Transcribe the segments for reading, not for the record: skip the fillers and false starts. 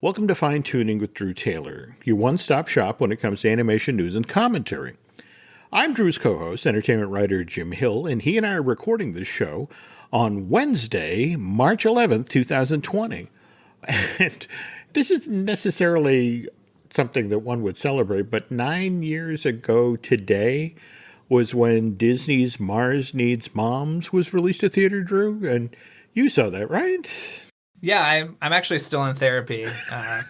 Welcome to Fine Tuning with Drew Taylor, your one-stop shop when it comes to animation news and commentary. I'm Drew's co-host, entertainment writer Jim Hill, and he and I are recording this show on Wednesday, March 11th, 2020. And this isn't necessarily something that one would celebrate, but 9 years ago today was when Disney's Mars Needs Moms was released to theater, Drew, and you saw that, right? Yeah, I'm actually still in therapy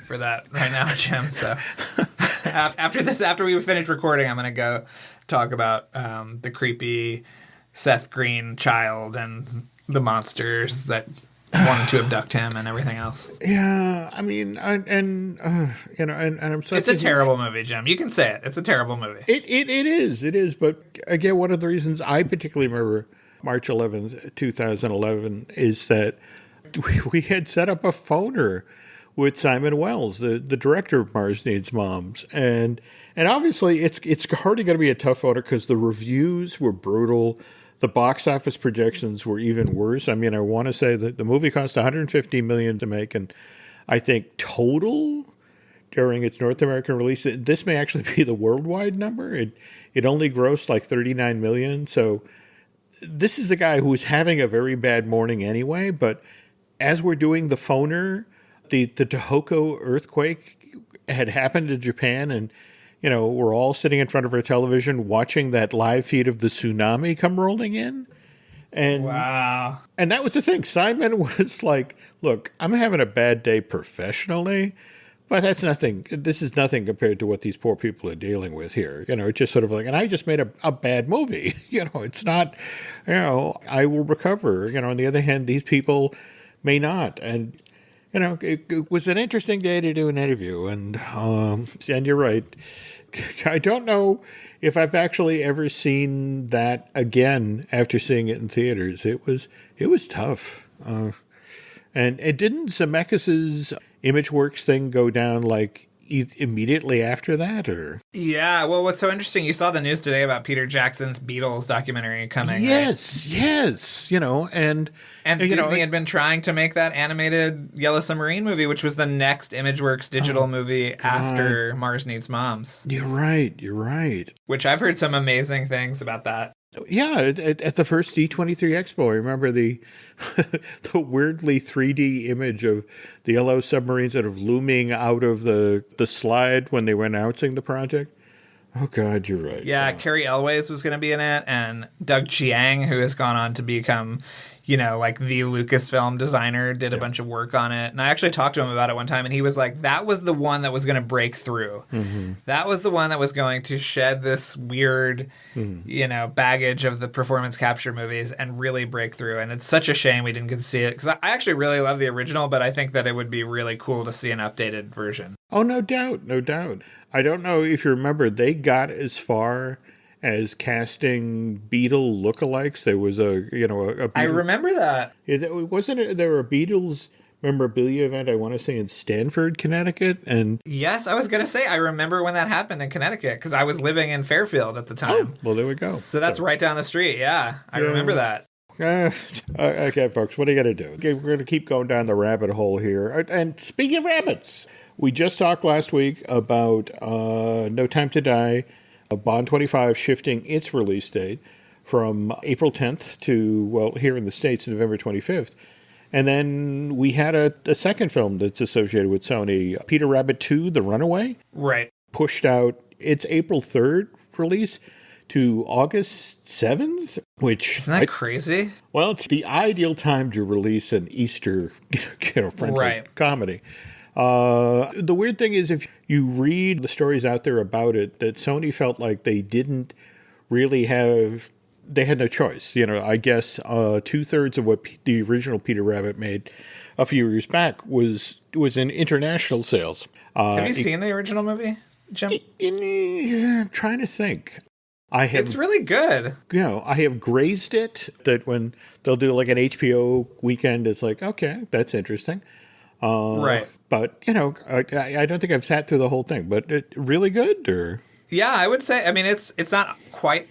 for that right now, Jim. So after we finish recording, I'm going to go talk about the creepy Seth Green child and the monsters that wanted to abduct him and everything else. Yeah, I mean, and I'm such It's a terrible movie, Jim. You can say it. It's a terrible movie. It is. But again, one of the reasons I particularly remember March 11th, 2011 is that we had set up a phoner with Simon Wells, the director of Mars Needs Moms. And obviously it's hardly going to be a tough phoner because the reviews were brutal. The box office projections were even worse. I mean, I want to say that the movie cost $150 million to make, and I think total during its North American release, this may actually be the worldwide number. It only grossed like $39 million. So this is a guy who was having a very bad morning anyway, but as we're doing the phoner, the Tohoku earthquake had happened in Japan, and, you know, we're all sitting in front of our television watching that live feed of the tsunami come rolling in. And wow. And that was the thing. Simon was like, look, I'm having a bad day professionally, but that's nothing. This is nothing compared to what these poor people are dealing with here. You know, it's just sort of like, and I just made a bad movie. You know, it's not, you know, I will recover. You know, on the other hand, these people may not. And, you know, it was an interesting day to do an interview. And you're right. I don't know if I've actually ever seen that again after seeing it in theaters. It was tough. And didn't Zemeckis' ImageWorks thing go down like immediately after that, or? Yeah, well, what's so interesting, you saw the news today about Peter Jackson's Beatles documentary coming. Yes, right? Yes, you know, and Disney had been trying to make that animated Yellow Submarine movie, which was the next ImageWorks digital movie after Mars Needs Moms. You're right. Which I've heard some amazing things about that. Yeah, at the first D23 Expo, I remember the weirdly 3D image of the yellow submarine sort of looming out of the slide when they were announcing the project. Oh, God, you're right. Yeah, Carrie Elways was going to be in it, and Doug Chiang, who has gone on to become, you know, like the Lucasfilm designer, did a bunch of work on it. And I actually talked to him about it one time, and he was like, that was the one that was going to break through. Mm-hmm. That was the one that was going to shed this weird, you know, baggage of the performance capture movies and really break through. And it's such a shame we didn't get to see it, because I actually really love the original, but I think that it would be really cool to see an updated version. Oh, no doubt. I don't know if you remember, they got as far as casting Beatle lookalikes. There was a Beatle, I remember that. There were a Beatles memorabilia event, I want to say, in Stanford, Connecticut. And yes, I was going to say, I remember when that happened in Connecticut, because I was living in Fairfield at the time. Oh, well, there we go. So that's right down the street. Yeah, I remember that. Okay, folks, what are you going to do? Okay, we're going to keep going down the rabbit hole here. And speaking of rabbits, we just talked last week about No Time to Die, Bond 25 shifting its release date from April 10th to, well, here in the States, November 25th. And then we had a second film that's associated with Sony, Peter Rabbit 2, The Runaway. Right. Pushed out its April 3rd release to August 7th, which... Isn't that crazy? Well, it's the ideal time to release an Easter, friendly comedy. The weird thing is, if you read the stories out there about it, that Sony felt like they didn't really have, they had no choice. You know, I guess 2/3 of what the original Peter Rabbit made a few years back was in international sales. Have you seen the original movie, Jim? I'm trying to think. It's really good. You know, I have grazed it, that when they'll do like an HBO weekend, it's like, okay, that's interesting. Right. But, you know, I don't think I've sat through the whole thing, but really good, or? Yeah, I would say, I mean, it's not quite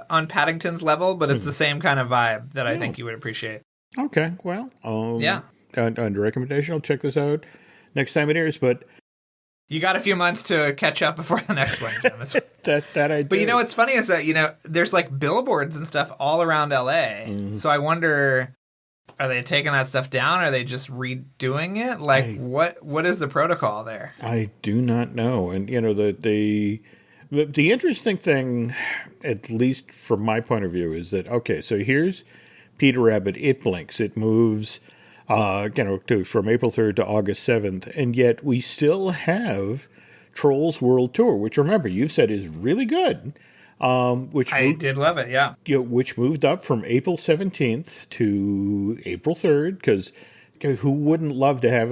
on Paddington's level, but it's the same kind of vibe that I think you would appreciate. Okay, well, yeah. Under recommendation, I'll check this out next time it airs. But you got a few months to catch up before the next one, Jim. that I do. But what's funny is that, there's like billboards and stuff all around LA. Mm-hmm. So I wonder, are they taking that stuff down? Are they just redoing it? Like, what is the protocol there? I do not know. And, the interesting thing, at least from my point of view, is that, okay, so here's Peter Rabbit. It blinks. It moves, from April 3rd to August 7th. And yet we still have Trolls World Tour, which, remember, you've said is really good. I did love it, yeah. Which moved up from April 17th to April 3rd, because who wouldn't love to have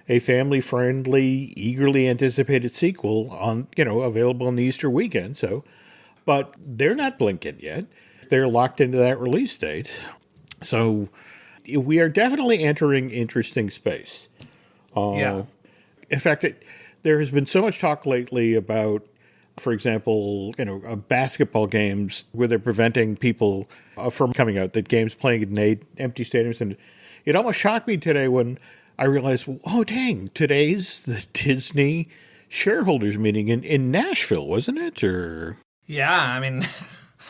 a family-friendly, eagerly anticipated sequel on, available on the Easter weekend? So, but they're not blinking yet. They're locked into that release date. So we are definitely entering interesting space. Yeah. In fact, there has been so much talk lately about, for example, basketball games where they're preventing people from coming out, that games playing in empty stadiums. And it almost shocked me today when I realized, oh, dang, today's the Disney shareholders meeting in Nashville, wasn't it? Or yeah, I mean,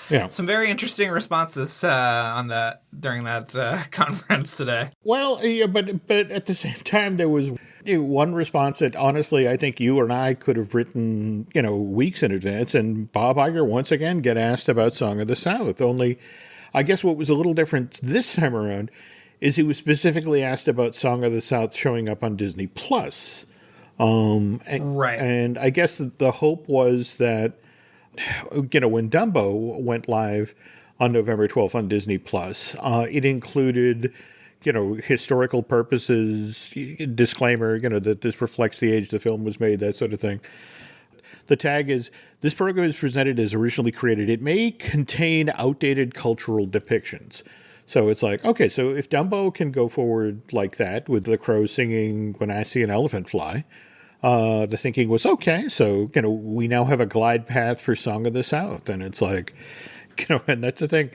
yeah, some very interesting responses during that conference today. Well, yeah, but at the same time, there was one response that honestly I think you and I could have written, weeks in advance, and Bob Iger once again get asked about Song of the South. Only, I guess what was a little different this time around is he was specifically asked about Song of the South showing up on Disney Plus. Right. And I guess the hope was that, when Dumbo went live on November 12th on Disney Plus, it included, historical purposes, disclaimer, that this reflects the age the film was made, that sort of thing. The tag is, this program is presented as originally created. It may contain outdated cultural depictions. So it's like, okay, so if Dumbo can go forward like that with the crow singing When I See an Elephant Fly, the thinking was, okay, so, we now have a glide path for Song of the South. And it's like, and that's the thing.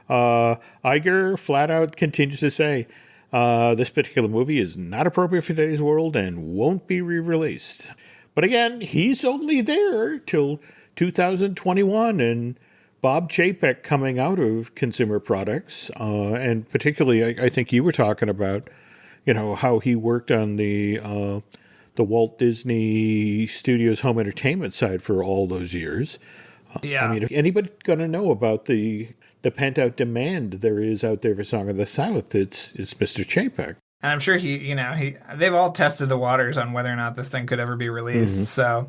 Iger flat out continues to say, this particular movie is not appropriate for today's world and won't be re-released. But again, he's only there till 2021, and Bob Chapek coming out of Consumer Products, and particularly, I think you were talking about, how he worked on the Walt Disney Studios home entertainment side for all those years. Yeah. I mean, if anybody's going to know about the pent-out demand there is out there for Song of the South, it's Mr. Chapek. And I'm sure they've all tested the waters on whether or not this thing could ever be released. Mm-hmm. So,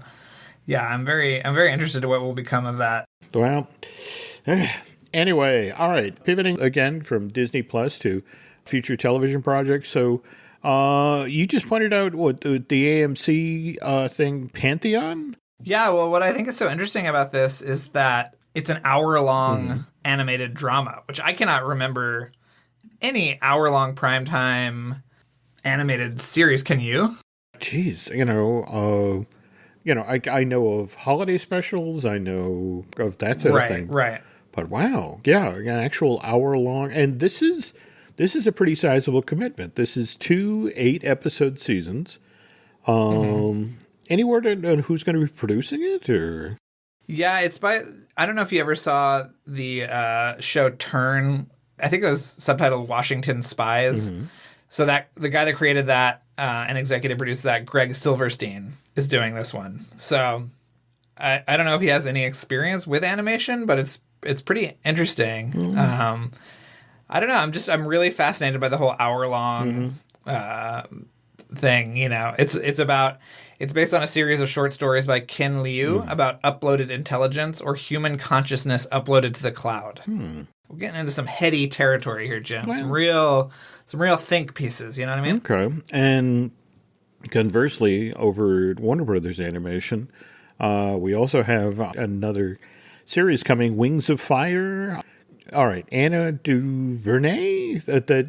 yeah, I'm very interested to what will become of that. Well, anyway, all right. Pivoting again from Disney Plus to future television projects. So, you just pointed out the AMC thing, Pantheon? Yeah, well, what I think is so interesting about this is that it's an hour-long animated drama, which I cannot remember any hour-long primetime animated series. Can you? Jeez, I know of holiday specials. I know of that sort of thing. Right. But wow, yeah, an actual hour-long, and this is a pretty sizable commitment. This is 2 8-episode seasons. Any word on who's going to be producing it, or? Yeah, it's by, I don't know if you ever saw the show Turn. I think it was subtitled Washington Spies. Mm-hmm. So that the guy that created that and executive produced that, Greg Silverstein, is doing this one. So I don't know if he has any experience with animation, but it's pretty interesting. Mm-hmm. I don't know. I'm really fascinated by the whole hour-long thing. It's based on a series of short stories by Ken Liu about uploaded intelligence or human consciousness uploaded to the cloud. We're getting into some heady territory here, Jim. Well, some real think pieces. You know what I mean? Okay. And conversely, over at Warner Brothers Animation, we also have another series coming, Wings of Fire. All right, Anna DuVernay.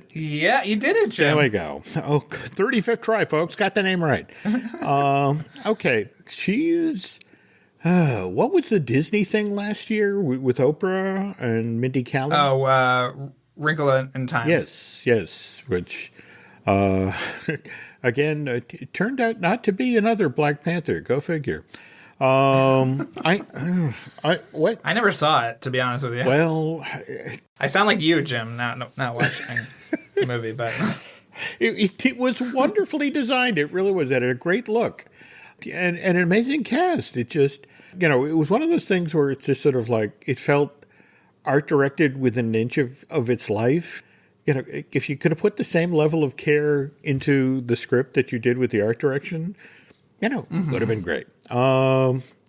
Yeah, you did it, Jim. There we go. Oh, 35th try, folks. Got the name right. Okay, she's... what was the Disney thing last year with Oprah and Mindy Kaling? Oh, Wrinkle in Time. Yes. Which Uh, again, it turned out not to be another Black Panther. Go figure. What? I never saw it, to be honest with you. Well, I sound like you, Jim, not watching the movie, but it was wonderfully designed. It really was. It had a great look and an amazing cast. It just, it was one of those things where it's just sort of like, it felt art directed within an inch of its life. If you could have put the same level of care into the script that you did with the art direction, would have been great.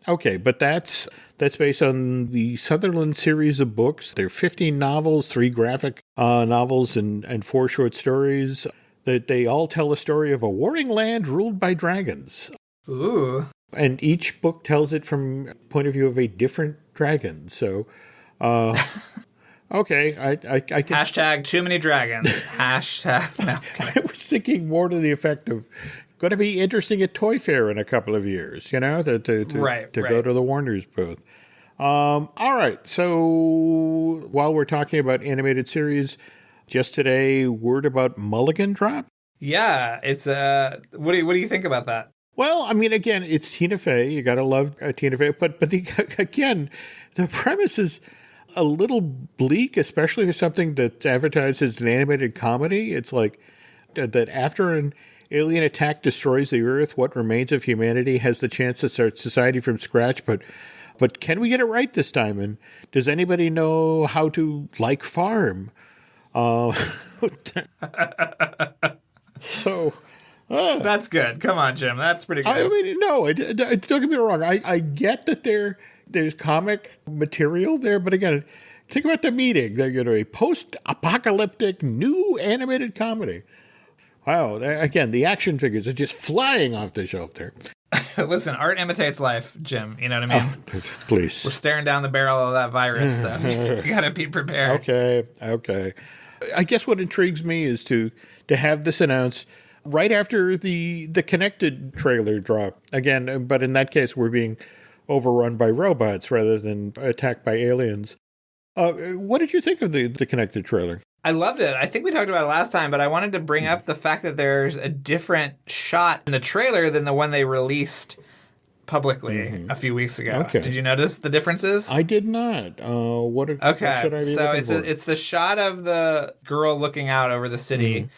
Okay, but that's based on the Sutherland series of books. There are 15 novels, 3 graphic novels, and 4 short stories. That they all tell a story of a warring land ruled by dragons. ooh, And each book tells it from the point of view of a different dragon. So, okay, I can... hashtag too many dragons. Hashtag no. I was thinking more to the effect of going to be interesting at Toy Fair in a couple of years, to go to the Warner's booth. All right, so while we're talking about animated series, just today, word about Mulligan drop. Yeah, it's what do you think about that? Well, I mean, again, it's Tina Fey. You got to love Tina Fey, but again, the premise is a little bleak, especially for something that's advertised as an animated comedy. It's like that after an alien attack destroys the Earth, what remains of humanity has the chance to start society from scratch. But can we get it right this time? And does anybody know how to farm? So That's good. Come on, Jim. That's pretty good. I mean, no, don't get me wrong. I get that there's comic material there, but again, think about the meeting. They're a post-apocalyptic new animated comedy. Wow. Again, the action figures are just flying off the shelf there. Listen, art imitates life, Jim. You know what I mean? Oh, please. We're staring down the barrel of that virus, so you got to be prepared. Okay. I guess what intrigues me is to have this announced right after the Connected trailer drop. Again, but in that case, we're being overrun by robots rather than attacked by aliens. What did you think of the Connected trailer? I loved it. I think we talked about it last time, but I wanted to bring up the fact that there's a different shot in the trailer than the one they released publicly a few weeks ago. Okay. Did you notice the differences? I did not. What should I be so looking for? it's the shot of the girl looking out over the city,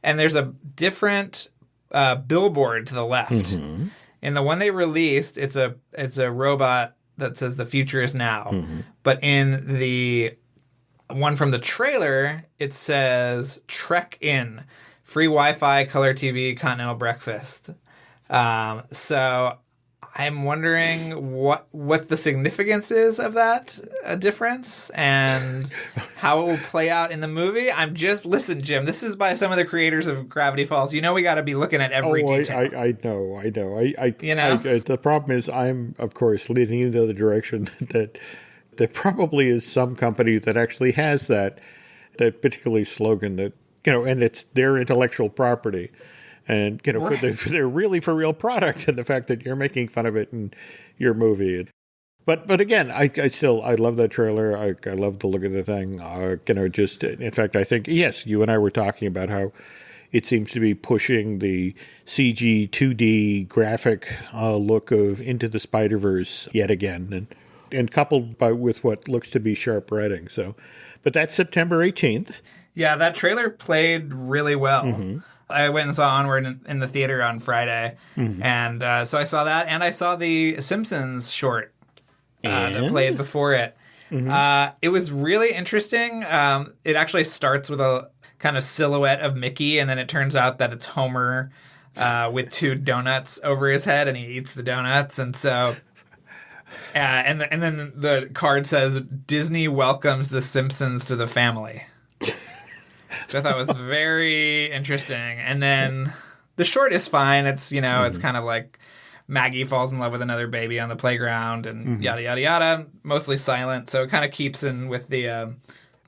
and there's a different billboard to the left. In the one they released, it's a robot that says "The future is now," but in the one from the trailer, it says "Trek in, free Wi-Fi, color TV, continental breakfast." So I'm wondering what the significance is of that difference and how it will play out in the movie. Listen, Jim, this is by some of the creators of Gravity Falls. You know we got to be looking at every detail. I know. The problem is I'm, of course, leaning in the other direction that there probably is some company that actually has that particular slogan that, and it's their intellectual property. And, Right. for their really for real product, and the fact that you're making fun of it in your movie. But again, I love that trailer. I love the look of the thing. In fact, I think, yes, you and I were talking about how it seems to be pushing the CG 2D graphic look of Into the Spider-Verse yet again, and coupled with what looks to be sharp writing. So, but that's September 18th. Yeah, that trailer played really well. I went and saw Onward in the theater on Friday, and so I saw that, and I saw the Simpsons short that played before it. It was really interesting. It actually starts with a kind of silhouette of Mickey, and then it turns out that it's Homer with 2 donuts over his head, and he eats the donuts, and so... and then the card says, "Disney welcomes the Simpsons to the family." Which I thought was very interesting. And then the short is fine. It's, it's kind of like Maggie falls in love with another baby on the playground and yada, yada, yada. Mostly silent. So it kind of keeps in with the,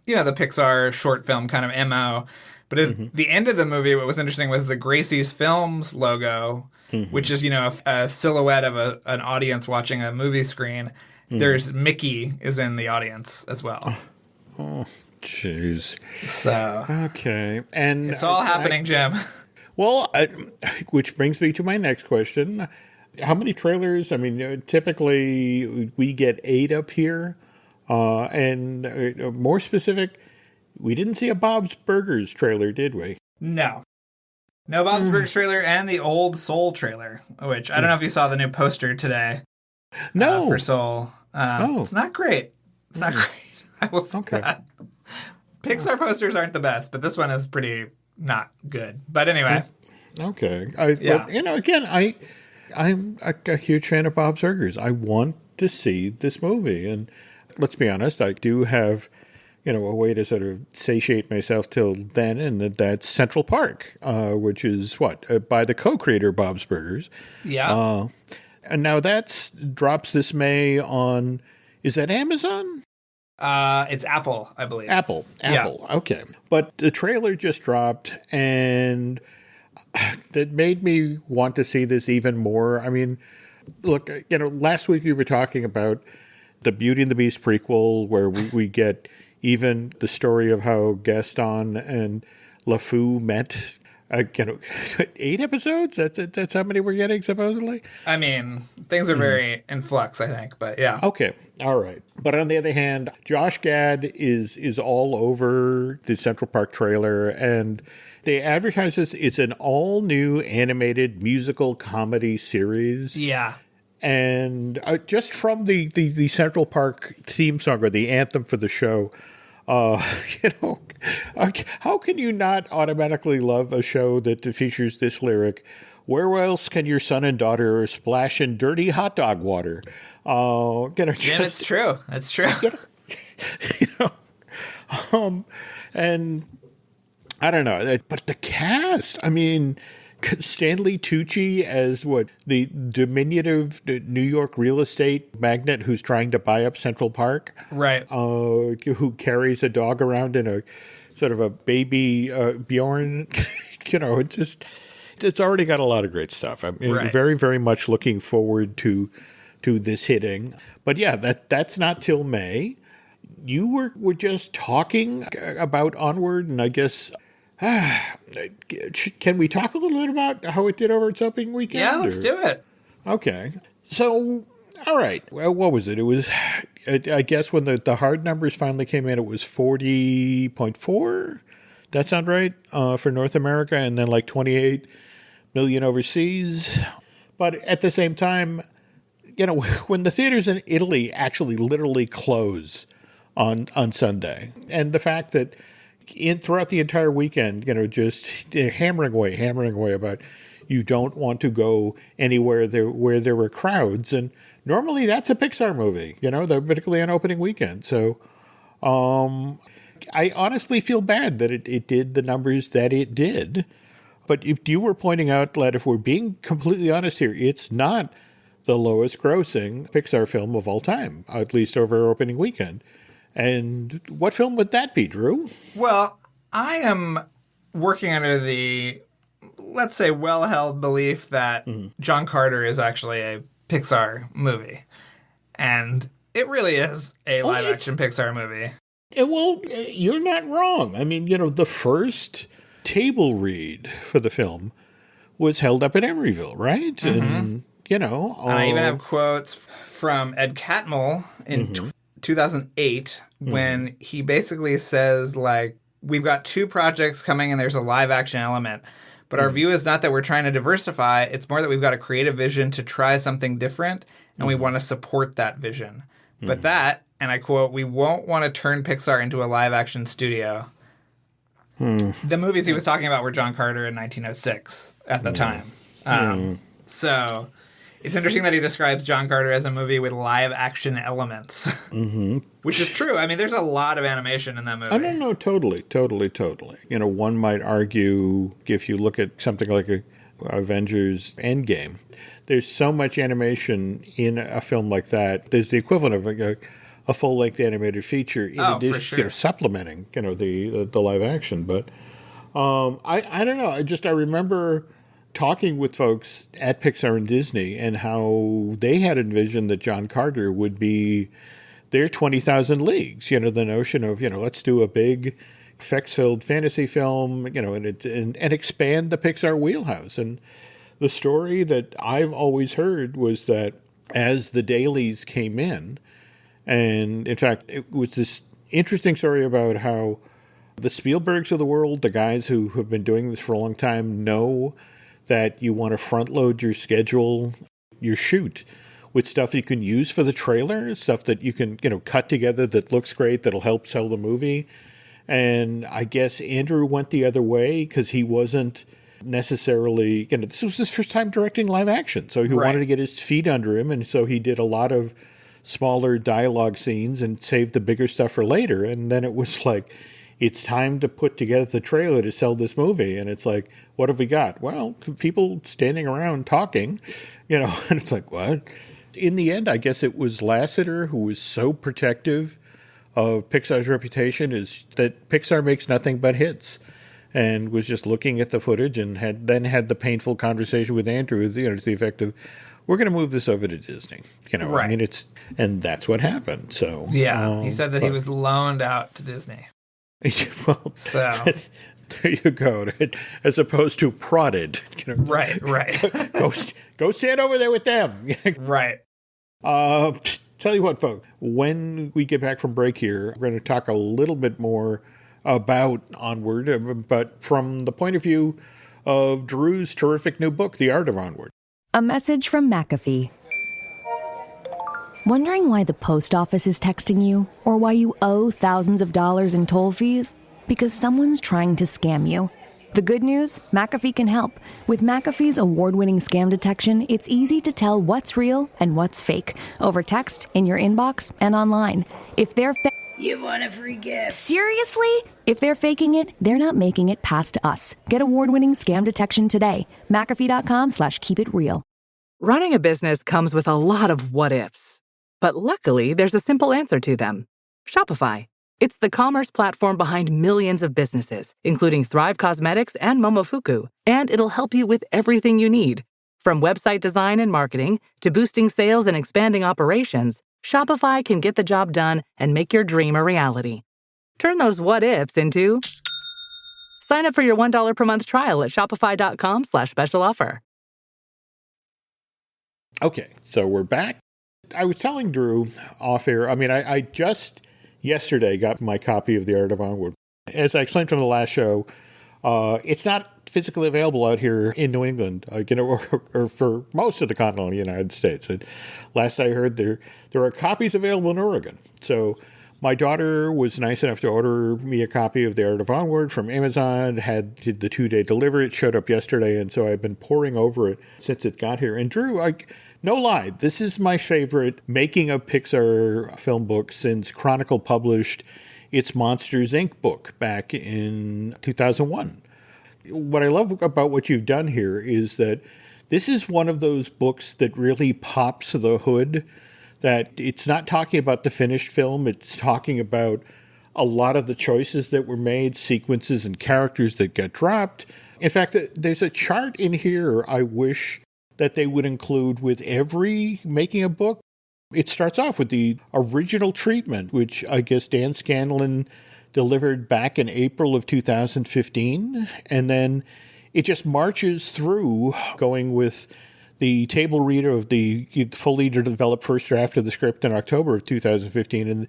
the Pixar short film kind of MO. But at the end of the movie, what was interesting was the Gracie's Films logo, which is, a silhouette of an audience watching a movie screen. There's Mickey is in the audience as well. Oh, jeez. So Okay. And it's all happening, Jim. Well, which brings me to my next question. How many trailers? I mean, typically we get 8 up here. And more specific, we didn't see a Bob's Burgers trailer, did we? No. No Bob's Burgers trailer and the old Soul trailer, which I don't know if you saw the new poster today. No. For Soul. It's not great. It's not great. I will say that. Pixar posters aren't the best, but this one is pretty not good. But anyway. Okay. Well, again, I'm a huge fan of Bob's Burgers. I want to see this movie. And let's be honest, I do have, a way to sort of satiate myself till then, and that's Central Park, which is by the co-creator Bob's Burgers. Yeah. And now that's drops this May on, is that Amazon? It's Apple, I believe. Apple. Yeah. Okay. But the trailer just dropped, and that made me want to see this even more. I mean, look, last week we were talking about the Beauty and the Beast prequel, where we get even the story of how Gaston and LeFou met. 8 episodes? That's how many we're getting, supposedly? I mean, things are very in flux, I think, but yeah. Okay, all right. But on the other hand, Josh Gad is all over the Central Park trailer, and they advertise this. It's an all-new animated musical comedy series. Yeah. And just from the Central Park theme song, or the anthem for the show, how can you not automatically love a show that features this lyric? Where else can your son and daughter splash in dirty hot dog water? Jim, it's true. It's true. And I don't know, but the cast, I mean, Stanley Tucci as the diminutive New York real estate magnate who's trying to buy up Central Park, right? Who carries a dog around in a sort of a baby Bjorn. It's already got a lot of great stuff. I'm very, very much looking forward to this hitting. But yeah, that's not till May. You were just talking about Onward, and I guess. Can we talk a little bit about how it did over its opening weekend? Yeah, let's do it. Okay. So, all right. Well, what was it? It was, I guess, when the hard numbers finally came in, it was 40.4. That sound right? For North America, and then like 28 million overseas. But at the same time, when the theaters in Italy actually literally close on Sunday, and the fact that throughout the entire weekend, just hammering away about you don't want to go anywhere where there were crowds. And normally that's a Pixar movie, particularly on opening weekend. So I honestly feel bad that it did the numbers that it did. But if you were pointing out, Led, if we're being completely honest here, it's not the lowest grossing Pixar film of all time, at least over opening weekend. And what film would that be, Drew? Well, I am working under the, let's say, well-held belief that John Carter is actually a Pixar movie. And it really is a live-action Pixar movie. Well, you're not wrong. I mean, the first table read for the film was held up at Emeryville, right? And, and I even have quotes from Ed Catmull in 2008 when he basically says, we've got 2 projects coming and there's a live action element. But our view is not that we're trying to diversify. It's more that we've got a creative vision to try something different, and we want to support that vision. But that, and I quote, we won't want to turn Pixar into a live action studio. The movies he was talking about were John Carter in 1906 at the time. So it's interesting that he describes John Carter as a movie with live action elements, which is true. I mean, there's a lot of animation in that movie. I don't know. Totally. One might argue if you look at something like Avengers Endgame, there's so much animation in a film like that. There's the equivalent of a full-length animated feature in addition, for sure. Supplementing, the live action. But I don't know. I remember talking with folks at Pixar and Disney and how they had envisioned that John Carter would be they're 20,000 leagues. The notion of, let's do a big effects-filled fantasy film, and expand the Pixar wheelhouse. And the story that I've always heard was that as the dailies came in, and in fact, it was this interesting story about how the Spielbergs of the world, the guys who have been doing this for a long time, know that you want to front load your schedule, your shoot, with stuff you can use for the trailer, stuff that you can, cut together that looks great, that'll help sell the movie. And I guess Andrew went the other way because he wasn't necessarily, this was his first time directing live action. So he wanted to get his feet under him. And so he did a lot of smaller dialogue scenes and saved the bigger stuff for later. And then it was like, it's time to put together the trailer to sell this movie. And it's like, what have we got? Well, people standing around talking, and it's like, what? In the end, I guess it was Lasseter who was so protective of Pixar's reputation, is that Pixar makes nothing but hits, and was just looking at the footage and had the painful conversation with Andrew, to the effect of, we're going to move this over to Disney. Right. I mean, and that's what happened. So yeah, he said that he was loaned out to Disney. Well, so there you go. As opposed to prodded. Right. Go stand over there with them. Right. Tell you what, folks, when we get back from break here, we're going to talk a little bit more about Onward, but from the point of view of Drew's terrific new book, The Art of Onward. A message from McAfee. Wondering why the post office is texting you, or why you owe thousands of dollars in toll fees? Because someone's trying to scam you. The good news? McAfee can help. With McAfee's award-winning scam detection, it's easy to tell what's real and what's fake over text, in your inbox, and online. If they're You want a free gift? Seriously? If they're faking it, they're not making it past us. Get award-winning scam detection today. McAfee.com/keepitreal. Running a business comes with a lot of what-ifs. But luckily, there's a simple answer to them. Shopify. It's the commerce platform behind millions of businesses, including Thrive Cosmetics and Momofuku. And it'll help you with everything you need. From website design and marketing to boosting sales and expanding operations, Shopify can get the job done and make your dream a reality. Turn those what-ifs into... Sign up for your $1 per month trial at shopify.com/special offer. Okay, so we're back. I was telling Drew off air, I just yesterday got my copy of The Art of Onward. As I explained from the last show, it's not physically available out here in New England, or for most of the continental United States. And last I heard, there are copies available in Oregon. So my daughter was nice enough to order me a copy of The Art of Onward from Amazon, did the 2-day delivery. It showed up yesterday, and so I've been poring over it since it got here. And Drew, no lie, this is my favorite making of Pixar film book since Chronicle published its Monsters, Inc. book back in 2001. What I love about what you've done here is that this is one of those books that really pops the hood, that it's not talking about the finished film, it's talking about a lot of the choices that were made, sequences and characters that get dropped. In fact, there's a chart in here I wish that they would include with every making a book. It starts off with the original treatment, which I guess Dan Scanlon delivered back in April of 2015. And then it just marches through, going with the table reader of the fully developed first draft of the script in October of 2015.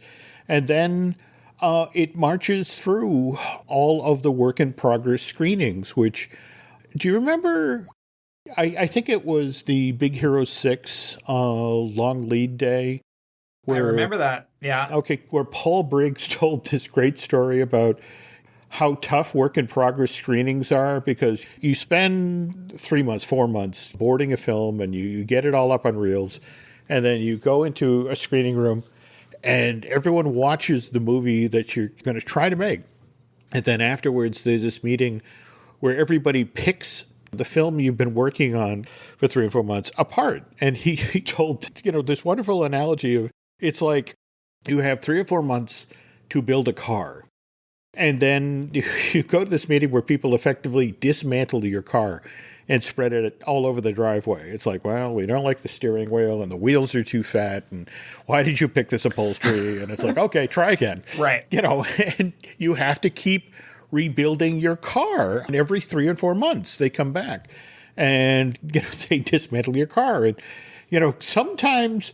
And then it marches through all of the work in progress screenings, which, do you remember? I think it was the Big Hero 6 long lead day. I remember that, yeah. Okay, where Paul Briggs told this great story about how tough work in progress screenings are, because you spend 3 months, 4 months boarding a film and you get it all up on reels, and then you go into a screening room and everyone watches the movie that you're going to try to make. And then afterwards there's this meeting where everybody picks the film you've been working on for 3 or 4 months apart. And he told, this wonderful analogy of, it's like you have 3 or 4 months to build a car. And then you go to this meeting where people effectively dismantle your car and spread it all over the driveway. It's like, well, we don't like the steering wheel and the wheels are too fat. And why did you pick this upholstery? And it's like, okay, try again. Right. And you have to keep rebuilding your car. And every 3 and 4 months, they come back and, they dismantle your car. And, sometimes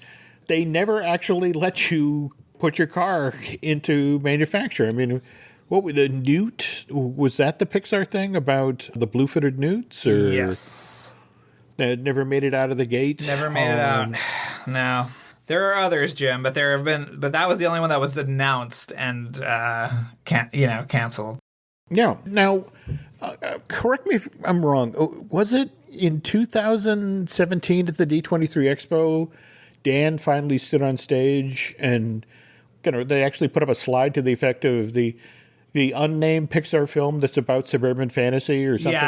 they never actually let you put your car into manufacture. I mean, what was the newt? Was that the Pixar thing about the blue-footed newts? Or Yes. That never made it out of the gate? Never made it out. No. There are others, Jim, but but that was the only one that was announced and canceled. Yeah. Now, correct me if I'm wrong. Was it in 2017 at the D23 Expo, Dan finally stood on stage and they actually put up a slide to the effect of the unnamed Pixar film that's about suburban fantasy or something?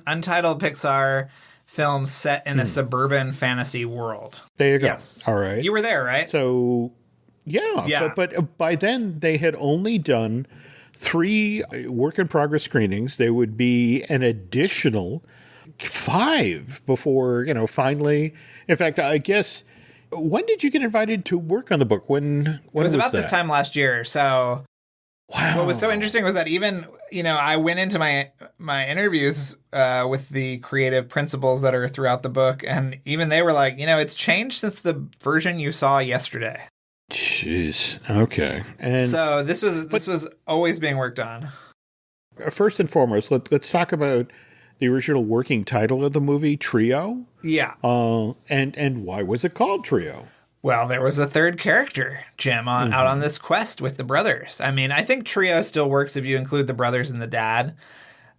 Untitled Pixar film set in a suburban fantasy world. There you go. Yes. All right. You were there, right? So, yeah. But by then they had only done 3 work-in-progress screenings. There would be an additional 5 before, finally. In fact, I guess, when did you get invited to work on the book? When it was about that? This time last year. So wow. What was so interesting was that even, I went into my interviews with the creative principals that are throughout the book, and even they were like, it's changed since the version you saw yesterday. Jeez. Okay. And so this was always being worked on. First and foremost, let's talk about the original working title of the movie, Trio. Yeah. And why was it called Trio? Well, there was a third character, Jim, out on this quest with the brothers. I mean, I think Trio still works if you include the brothers and the dad.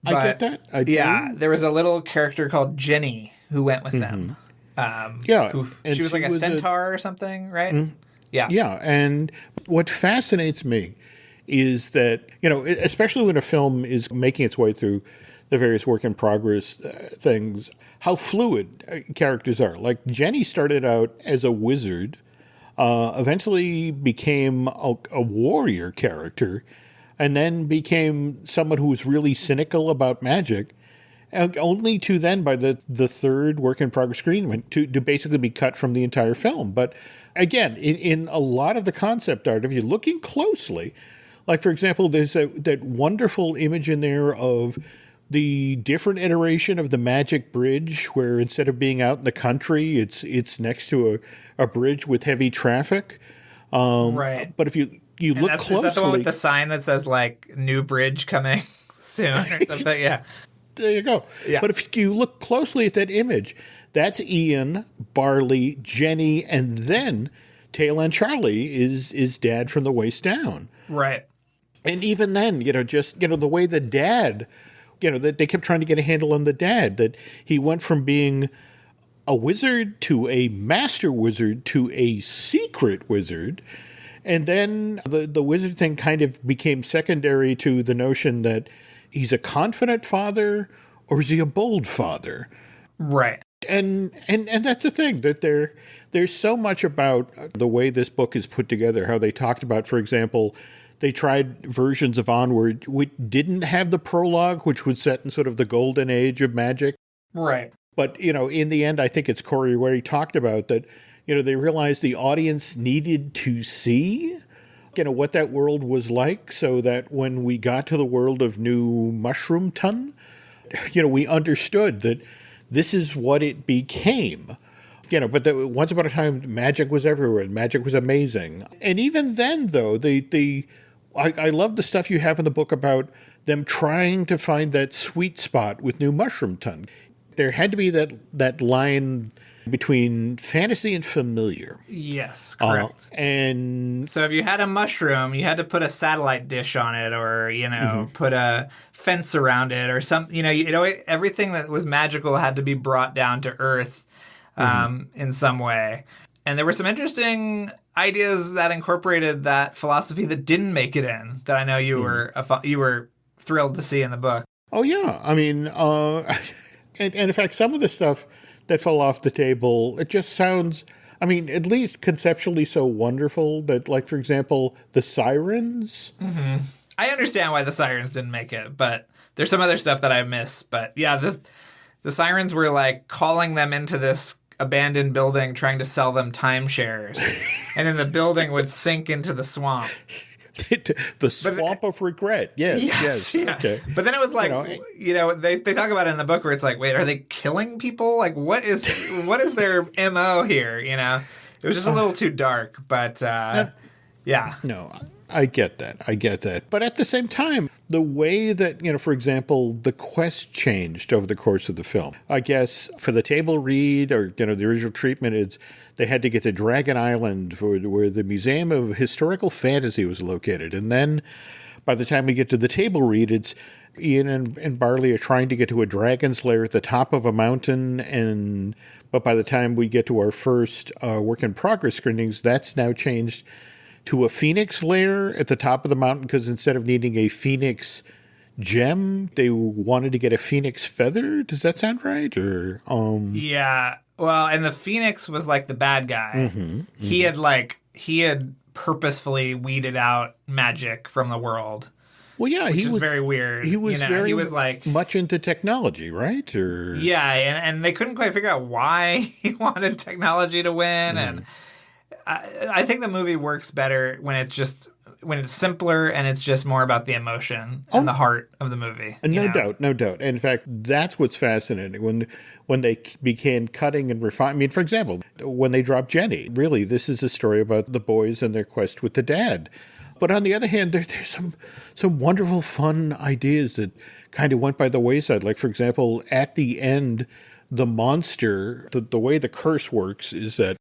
But, I get that. I do. Yeah, there was a little character called Jenny who went with them. She was like a centaur or something, right? Mm-hmm. Yeah. Yeah, and what fascinates me is that, especially when a film is making its way through the various work-in-progress things, how fluid characters are. Like, Jenny started out as a wizard, eventually became a warrior character, and then became someone who was really cynical about magic, only to then, by the third work-in-progress screen, to basically be cut from the entire film. But again, in a lot of the concept art, if you're looking closely, like, for example, there's that wonderful image in there of the different iteration of the Magic Bridge, where instead of being out in the country, it's next to a bridge with heavy traffic. Right. But if you look closely, is that the one with the sign that says like "New Bridge coming soon" or something? Yeah. There you go. Yeah. But if you look closely at that image, that's Ian, Barley, Jenny, and then Tail and Charlie is Dad from the waist down. Right. And even then, the way the dad, that they kept trying to get a handle on the dad, that he went from being a wizard to a master wizard to a secret wizard. And then the wizard thing kind of became secondary to the notion that he's a confident father or is he a bold father? Right. And that's the thing, that there's so much about the way this book is put together, how they talked about, for example, they tried versions of Onward which didn't have the prologue, which was set in sort of the golden age of magic. Right. But, in the end, I think it's Corey where he talked about that, they realized the audience needed to see, what that world was like, so that when we got to the world of New Mushroom Ton, we understood that this is what it became. But once upon a time, magic was everywhere, and magic was amazing. And even then, though, I love the stuff you have in the book about them trying to find that sweet spot with New Mushroom Ton. There had to be that line between fantasy and familiar. Yes, correct. And so if you had a mushroom, you had to put a satellite dish on it, or put a fence around it, or some. Everything that was magical had to be brought down to Earth in some way. And there were some interesting ideas that incorporated that philosophy that didn't make it in, that I know you were thrilled to see in the book. Oh yeah, I mean, and in fact, some of the stuff that fell off the table, it just sounds, I mean, at least conceptually so wonderful that, like, for example, the sirens. Mm-hmm. I understand why the sirens didn't make it, but there's some other stuff that I miss. But yeah, the sirens were like calling them into this abandoned building, trying to sell them timeshares, and then the building would sink into the swamp. The swamp of regret. Yes. Yeah. Okay. But then it was like, they talk about it in the book where it's like, wait, are they killing people? Like, what is their MO here? It was just a little too dark, but yeah. No, I get that. But at the same time, the way that, for example, the quest changed over the course of the film. I guess for the table read or, the original treatment, it's they had to get to Dragon Island where the Museum of Historical Fantasy was located. And then by the time we get to the table read, it's Ian and Barley are trying to get to a dragon's lair at the top of a mountain. But by the time we get to our first work in progress screenings, that's now changed to a phoenix lair at the top of the mountain, because instead of needing a phoenix gem, they wanted to get a phoenix feather. Does that sound right? Or yeah. Well, and the phoenix was like the bad guy. He had purposefully weeded out magic from the world. Well, yeah, which is very weird. He was he was like much into technology, right? Or yeah, and they couldn't quite figure out why he wanted technology to win. And I think the movie works better when it's simpler and it's just more about the emotion and the heart of the movie. No doubt. And in fact, that's what's fascinating when they began cutting and refining. I mean, for example, when they dropped Jenny, really, this is a story about the boys and their quest with the dad. But on the other hand, there's some wonderful, fun ideas that kind of went by the wayside. Like, for example, at the end, the monster, the way the curse works is that,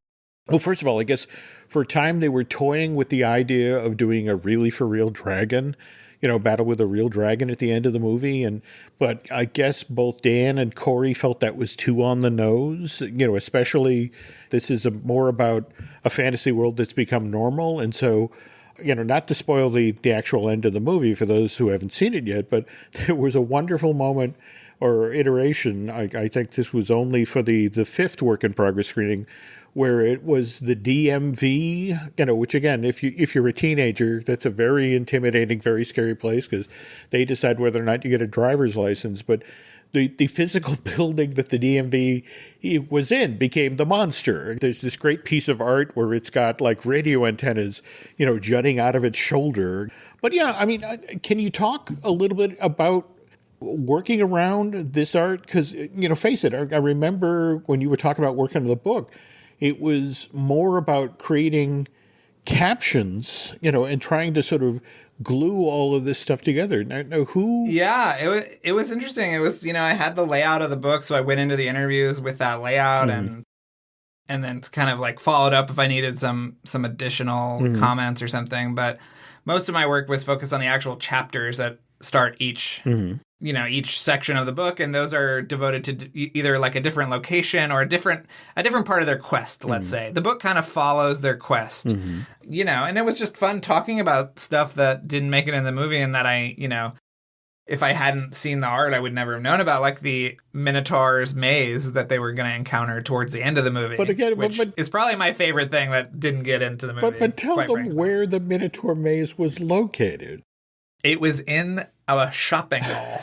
well, first of all, I guess for a time they were toying with the idea of doing a really for real dragon, battle with a real dragon at the end of the movie. But I guess both Dan and Corey felt that was too on the nose, especially this is more about a fantasy world that's become normal. And so, not to spoil the actual end of the movie for those who haven't seen it yet, but there was a wonderful moment or iteration. I think this was only for the fifth work in progress screening, where it was the DMV, which again, if you're a teenager, that's a very intimidating, very scary place because they decide whether or not you get a driver's license. But the physical building that the DMV was in became the monster. There's this great piece of art where it's got like radio antennas, jutting out of its shoulder. But yeah, I mean, can you talk a little bit about working around this art? Because, face it, I remember when you were talking about working on the book, it was more about creating captions, and trying to sort of glue all of this stuff together. Now who? Yeah, it was interesting. It was, I had the layout of the book, so I went into the interviews with that layout and then kind of like followed up if I needed some additional comments or something. But most of my work was focused on the actual chapters that start each each section of the book, and those are devoted to either like a different location or a different part of their quest, let's say. The book kind of follows their quest, and it was just fun talking about stuff that didn't make it in the movie and that I, if I hadn't seen the art, I would never have known about, like the Minotaur's maze that they were going to encounter towards the end of the movie. But again, which is probably my favorite thing that didn't get into the movie. But tell them where the Minotaur maze was located. It was in a shopping mall.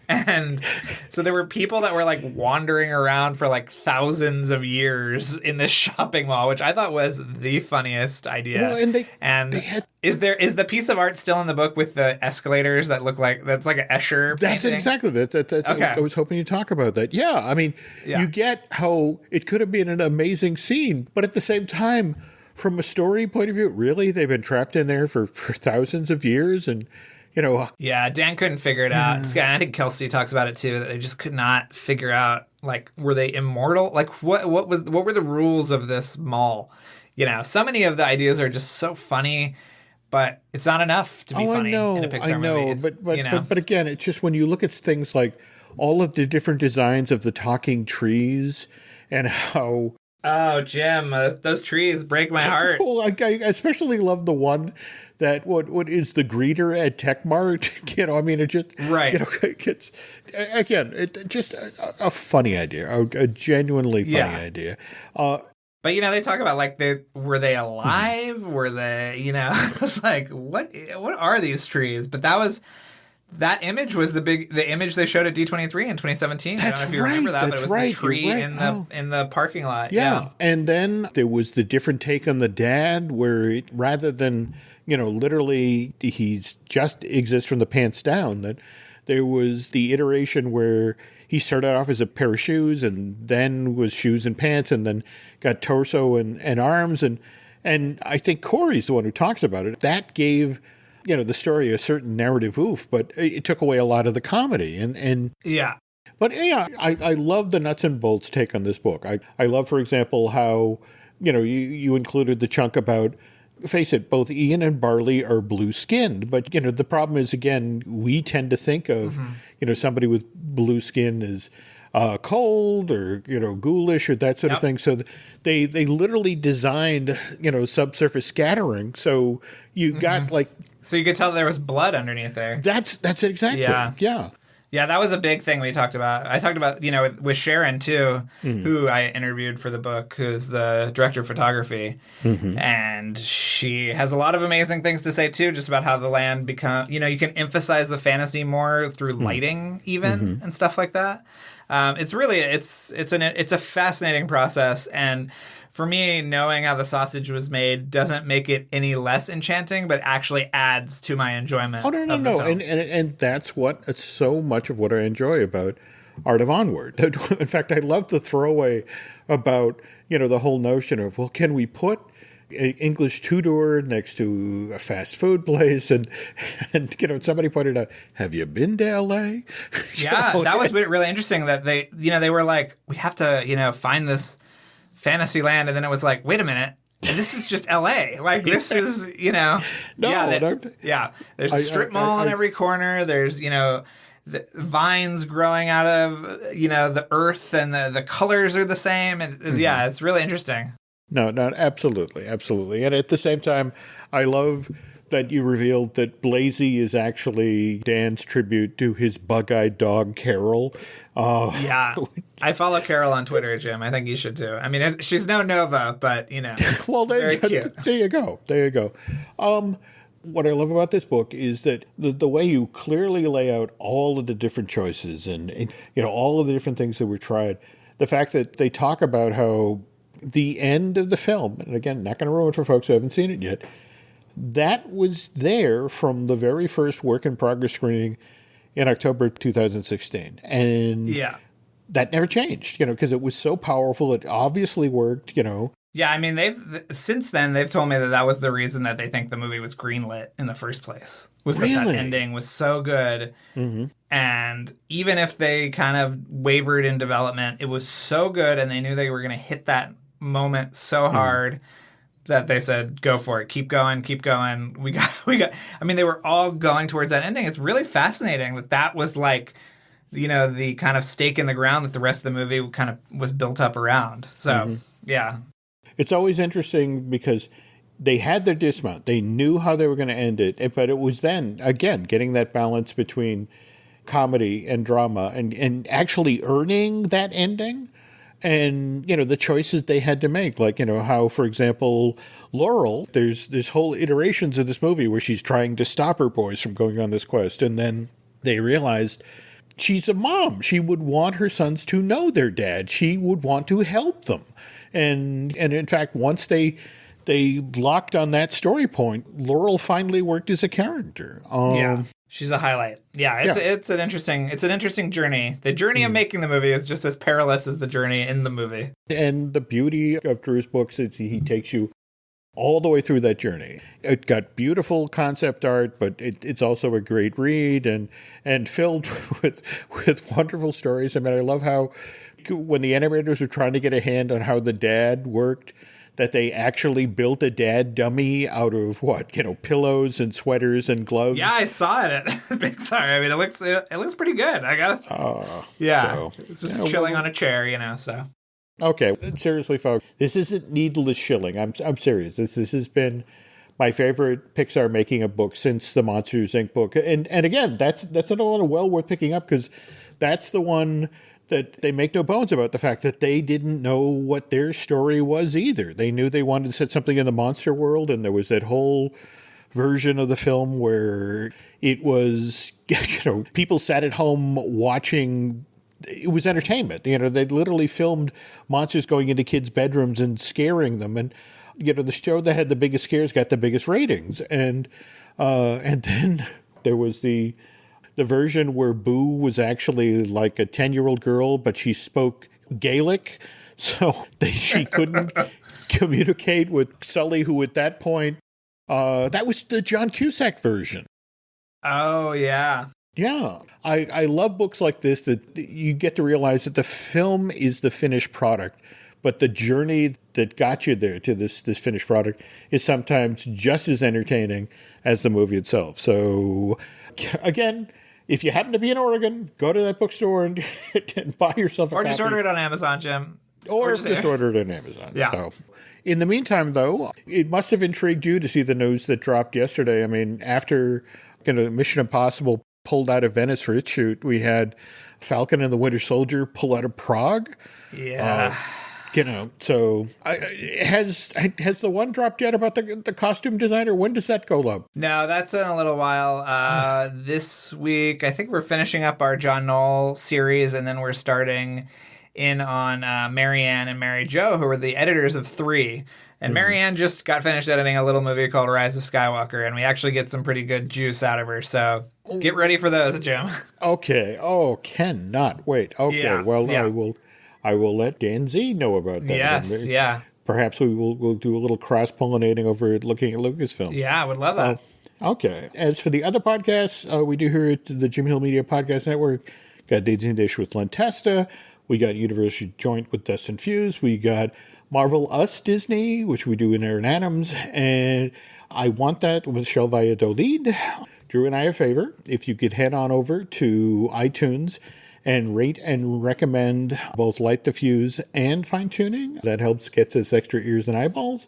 And so there were people that were like wandering around for like thousands of years in this shopping mall, which I thought was the funniest idea. Well, is the piece of art still in the book with the escalators that look like that's like an Escher painting? That's exactly that. Okay. I was hoping you'd talk about that. Yeah, I mean, you get how it could have been an amazing scene, but at the same time, from a story point of view, really, they've been trapped in there for thousands of years, and yeah, Dan couldn't figure it out. I think Kelsey talks about it too, that they just could not figure out, like, were they immortal? Like, what were the rules of this mall? So many of the ideas are just so funny, but it's not enough to be funny in a Pixar movie. But again, it's just when you look at things like all of the different designs of the talking trees and how... Oh, Jim, those trees break my heart. Well, I especially love the one that what is the greeter at Techmart. I mean, it just right. It's just a funny idea, a genuinely funny idea. But they talk about like were they alive? Were they? It's like what are these trees? But that That image was the image they showed at D23 in 2017. I don't know if you remember that, but it was the tree in the parking lot. Yeah. And then there was the different take on the dad where rather than, literally he's just exists from the pants down, that there was the iteration where he started off as a pair of shoes and then was shoes and pants and then got torso and arms. And I think Corey's the one who talks about it. That gave, the story a certain narrative oof, but it took away a lot of the comedy. And yeah. But yeah, I love the nuts and bolts take on this book. I love, for example, how, you included the chunk about, face it, both Ian and Barley are blue-skinned. But, the problem is, again, we tend to think of, somebody with blue skin as cold or, ghoulish or that sort of thing. So they literally designed, subsurface scattering. So you got So you could tell there was blood underneath there. That's it exactly. Yeah. Yeah, that was a big thing we talked about. I talked about, with Sharon, too, who I interviewed for the book, who's the director of photography. And she has a lot of amazing things to say, too, just about how the land become, you can emphasize the fantasy more through lighting even and stuff like that. It's really, it's a fascinating process. And for me, knowing how the sausage was made doesn't make it any less enchanting, but actually adds to my enjoyment. Oh, no. And that's what so much of what I enjoy about Art of Onward. In fact, I love the throwaway about, the whole notion of, well, can we put an English two-door next to a fast food place? And somebody pointed out, have you been to L.A.? Yeah, that was really interesting that they were like, we have to, find this fantasy land, and then it was like, wait a minute, this is just LA. This is, there's a strip mall on every corner. There's, the vines growing out of, the earth, and the colors are the same. And it's really interesting. No, absolutely. And at the same time, I love that you revealed that Blazy is actually Dan's tribute to his bug-eyed dog, Carol. Yeah. I follow Carol on Twitter, Jim. I think you should too. I mean, she's no Nova, but, well, very cute. There you go. What I love about this book is that the way you clearly lay out all of the different choices and all of the different things that were tried, the fact that they talk about how the end of the film, and again, not going to ruin it for folks who haven't seen it yet, that was there from the very first work in progress screening in October 2016. And that never changed, because it was so powerful. It obviously worked, Yeah, I mean, since then, they've told me that was the reason that they think the movie was greenlit in the first place. Was that ending was so good. And even if they kind of wavered in development, it was so good, and they knew they were going to hit that moment so hard that they said, go for it. Keep going. We got, I mean, they were all going towards that ending. It's really fascinating that was like, the kind of stake in the ground that the rest of the movie kind of was built up around. So, yeah. It's always interesting because they had their dismount. They knew how they were going to end it. But it was then, again, getting that balance between comedy and drama and actually earning that ending. And, the choices they had to make, like, how, for example, Laurel, there's whole iterations of this movie where she's trying to stop her boys from going on this quest. And then they realized she's a mom. She would want her sons to know their dad. She would want to help them. And in fact, once they locked on that story point, Laurel finally worked as a character. She's a highlight. Yeah, it's an interesting journey. The journey of making the movie is just as perilous as the journey in the movie. And the beauty of Drew's books is he takes you all the way through that journey. It got beautiful concept art, but it's also a great read and filled with wonderful stories. I mean, I love how when the animators were trying to get a hand on how the dad worked, that they actually built a dad dummy out of pillows and sweaters and gloves. Yeah, I saw it at Pixar. I mean, it looks pretty good. I gotta. It's just chilling on a chair, So. Okay, seriously, folks, this isn't needless shilling. I'm serious. This has been my favorite Pixar making a book since the Monsters Inc. book, and again, that's another one well worth picking up because that's the one that they make no bones about the fact that they didn't know what their story was either. They knew they wanted to set something in the monster world, and there was that whole version of the film where It was, people sat at home watching. It was entertainment. They literally filmed monsters going into kids' bedrooms and scaring them. And, the show that had the biggest scares got the biggest ratings. And then there was the version where Boo was actually like a 10-year-old girl, but she spoke Gaelic. So she couldn't communicate with Sully, who at that point, that was the John Cusack version. Oh, yeah. Yeah. I love books like this that you get to realize that the film is the finished product, but the journey that got you there to this finished product is sometimes just as entertaining as the movie itself. So, again, if you happen to be in Oregon, go to that bookstore and buy yourself a copy. Or just order it on Amazon, Jim. Or just order it on Amazon. Yeah. So, in the meantime, though, it must have intrigued you to see the news that dropped yesterday. I mean, after Mission Impossible pulled out of Venice for its shoot, we had Falcon and the Winter Soldier pull out of Prague. Yeah. So has the one dropped yet about the costume designer? When does that go up? No, that's in a little while. This week, I think we're finishing up our John Knoll series, and then we're starting in on Marianne and Mary Jo, who are the editors of 3. And Marianne just got finished editing a little movie called Rise of Skywalker, and we actually get some pretty good juice out of her. So get ready for those, Jim. Okay. Oh, cannot wait. Okay. Yeah. Well, yeah. I will let Dan Z know about that. Yes. Yeah. Perhaps we'll do a little cross-pollinating over looking at Lucasfilm. Yeah, I would love that. Okay. As for the other podcasts, we do here at the Jim Hill Media Podcast Network, got Daisy and Dish with Len Testa. We got Universal Joint with Dustin Fuse. We got Marvel Us Disney, which we do in Aaron Adams. And I Want That with Michelle Valladolid. Drew and I a favor. If you could head on over to iTunes and rate and recommend both Light the Fuse and Fine Tuning. That helps gets us extra ears and eyeballs.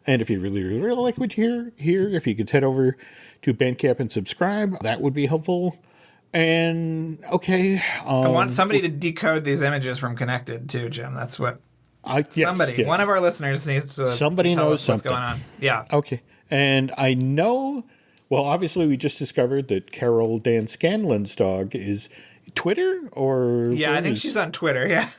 And if you really, really, really like what you hear, if you could head over to Bandcamp and subscribe, that would be helpful. And, okay. I want somebody to decode these images from Connected, too, Jim. That's what... Yes. One of our listeners needs to somebody to tell knows us what's something going on. Yeah. Okay. And I know, well, obviously we just discovered that Carol Dan Scanlon's dog is Twitter or... Yeah, I think she's on Twitter, yeah.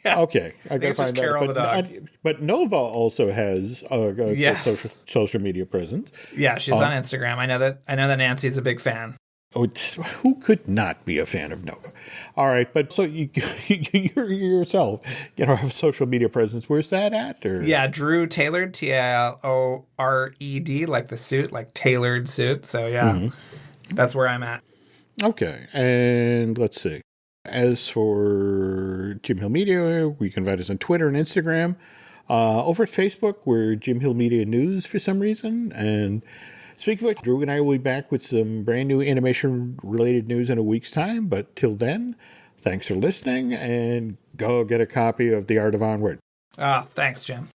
Okay. I gotta find Carol out. the dog. But Nova also has a social media presence. Yeah, she's on Instagram. I know that Nancy's a big fan. Oh, who could not be a fan of Nova? All right, but so you yourself, have a social media presence. Where's that at? Or? Yeah, Drew Tailored, Tailored, like the suit, like tailored suit. So yeah, That's where I'm at. Okay, and let's see. As for Jim Hill Media, you can find us on Twitter and Instagram. Over at Facebook, we're Jim Hill Media News for some reason, and speaking of which, Drew and I will be back with some brand new animation-related news in a week's time. But till then, thanks for listening, and go get a copy of The Art of Onward. Thanks, Jim.